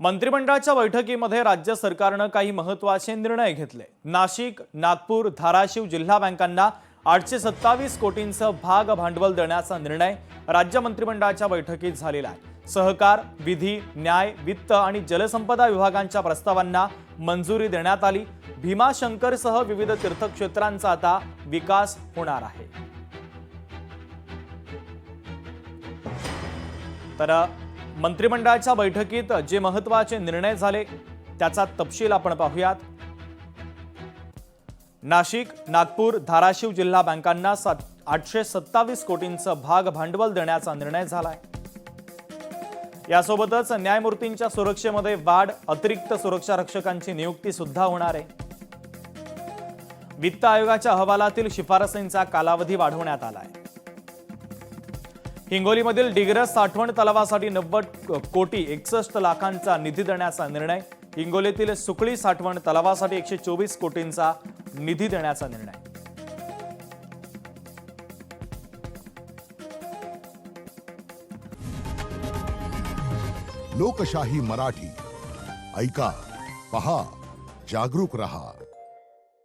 मंत्रिमंडळाच्या बैठकीमध्ये राज्य सरकारने काही महत्त्वाचे निर्णय घेतले। नाशिक, नागपूर, धाराशिव जिल्हा बँकांना 827 कोटींचं भाग भांडवल देण्याचा निर्णय राज्य मंत्रिमंडळाच्या बैठकीत झालेला आहे। सहकार, विधी, न्याय, वित्त आणि जलसंपदा विभागांच्या प्रस्तावांना मंजुरी देण्यात आली। भीमाशंकरसह विविध तीर्थक्षेत्रांचा आता विकास होणार आहे। तर मंत्रिमंडळाच्या बैठकीत जे महत्त्वाचे निर्णय झाले त्याचा तपशील आपण पाहूयात। नाशिक, नागपूर, धाराशिव जिल्हा बँकांना 827 कोटींचं भाग भांडवल देण्याचा निर्णय झालाय। यासोबतच न्यायमूर्तींच्या सुरक्षेमध्ये वाढ, अतिरिक्त सुरक्षा रक्षकांची नियुक्ती सुद्धा होणार आहे। वित्त आयोगाच्या अहवालातील शिफारसींचा कालावधी वाढवण्यात आलाय। हिंगोलीमधील डिग्रस साठवण तलावासाठी 90 कोटी 61 लाखांचा निधी देण्याचा निर्णय। हिंगोलीतील सुकळी साठवण तलावासाठी 124 कोटींचा निधी देण्याचा निर्णय। लोकशाही मराठी ऐका, पहा, जागरूक रहा।